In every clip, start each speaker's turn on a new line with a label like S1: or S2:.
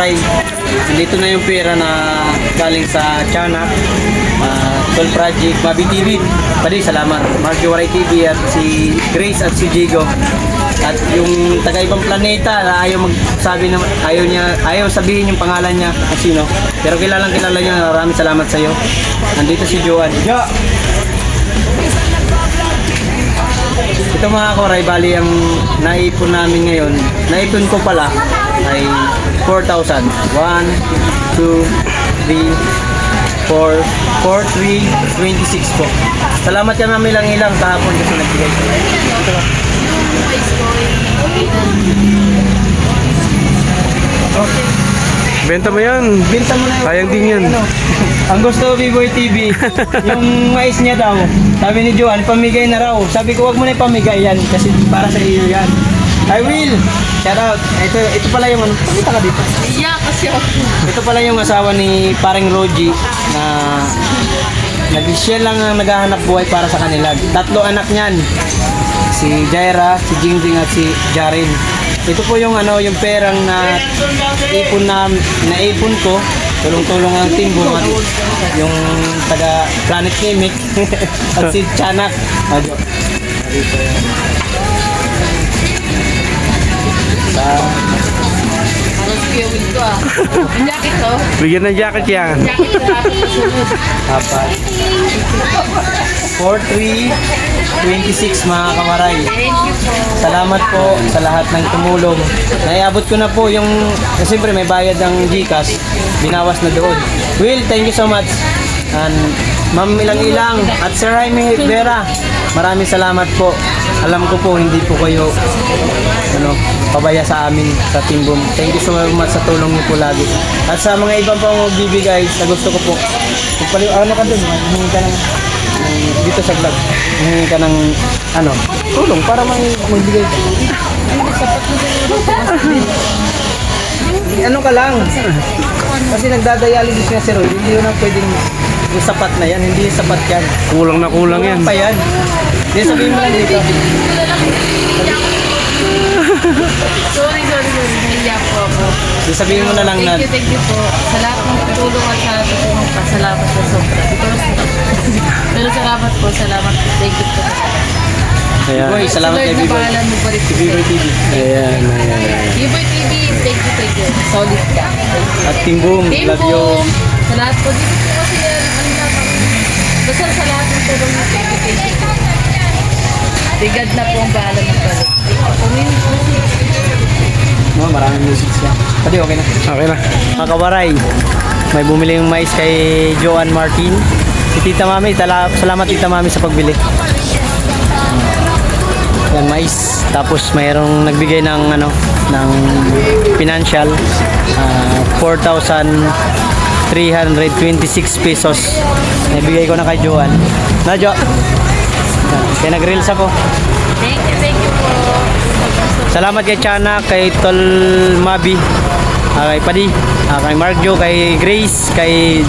S1: kawaray, dito na yung pera na galing sa Tiyanak, Tol Project, Mabi TV. Pwede, salamat. Mark Kawaray TV at si Grace at si Jigo. At yung taga-ibang planeta na ayaw magsabi na ayaw sabihin yung pangalan niya kung sino. Pero kilala niya. Maraming salamat sa iyo. Nandito si Joan. Jo! Ito mga kawaray, bali ang naipon namin ngayon. Naipon ko pala ay 4,000. 1, 2, 3, 4, 3, 26 po. Salamat ka namin lang ilang kahapon kasi nagbigay. Ito ba? Okay.
S2: Benta mo yan.
S1: Benta mo na yun.
S2: Sayang din yan.
S1: Ang gusto B-Boy TV, yung mais niya daw, sabi ni Joan, pamigay na raw. Sabi ko, wag mo na ipamigay yan kasi para sa iyo yan. I will. Shout out. Ito pala yung ano. Pakita ka dito.
S3: Iya kasi ako.
S1: Ito pala yung asawa ni paring Roji na siya lang ang naghahanap buhay para sa kanila. 3 anak niyan. Si Jaira, si Jingjing at si Jaren. Ito po yung ano, yung perang na naipon ko. Tulong-tulong ang team buong at yung taga Planet Chemic at si Tiyanak. Adyo.
S3: Parang skewin ko ah. Ang jacket to.
S2: Bigyan ng jacket yan.
S3: Jacket ko dapat susunod.
S1: Apat. 4,326 mga kamaray.
S3: Thank you po.
S1: Salamat po sa lahat ng tumulong. Naiabot ko na po yung, kasi siyempre may bayad ng GCash, binawas na doon. Will, thank you so much. And Ma'am Ilang-Ilang at Sir Jaime Vera, maraming salamat po. Alam ko po hindi po kayo pabaya sa amin sa Team Boom. Thank you so much sa tulong niyo po lagi. At sa mga ibang pang magbibigay, sa gusto ko po, ano ka dun, hingi ka ng dito sa vlog, hingi ka ng tulong para magbigay ka. Ano ka lang? Kasi nagdadialysis nga si Roy, hindi yun ang pwedeng yung sapat na yan, hindi sapat yan.
S2: Kulang na kulang yan.
S1: Pa yan. Hindi, sabihin mo lang dito.
S3: Sorry. Nahiya po ako.
S1: Hindi, sabihin mo na lang na.
S3: Thank you po. Sa lahat ng tulong at sa tulong pa. Salamat po sobra. Pero salamat po. Thank you po.
S2: Ayan.
S1: Boy, salamat kay
S3: Lord,
S1: B-Boy.
S3: nabahalan mo pa rin po.
S1: B-Boy TV.
S2: Ayan.
S3: B-Boy TV, thank you. Solid ka.
S1: At Team Boom,
S3: Team
S1: love you.
S3: Boom. Sa lahat po. Dito po kasi basta sa lahat ng tulong na thank you. Tigad na po ang bahala ng balik.
S1: No, maraming music siya. Pwede, okay na.
S2: Okay na.
S1: Mga kawaray, may bumili yung mais kay Joan Martin. Si Tita Mami, salamat Tita Mami sa pagbili. Yan, mais. Tapos mayroong nagbigay ng ng financial 4,326 pesos. Nabigay ko na kay Joan. Na Jo. Kaya nag-reels ako.
S3: Thank you po.
S1: Salamat kay Tiyanak, kay Tol Mabi, kay Padi, kay Mark Jo, kay Grace, kay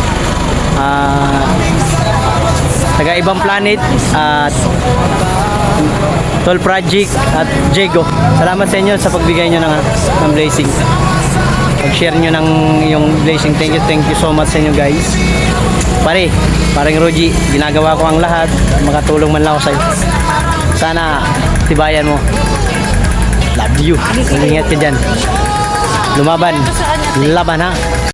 S1: taga ibang planet at Tol Project at Jego. Salamat sa inyo sa pagbigay nyo ng blessing. Pag-share nyo ng yung blessing. Thank you so much sa inyo guys. Parang Roji, ginagawa ko ang lahat. Makatulong man lang ako sa'yo. Sana tibayan mo. Love you. Ingat ka dyan. Lumaban. Laban ha.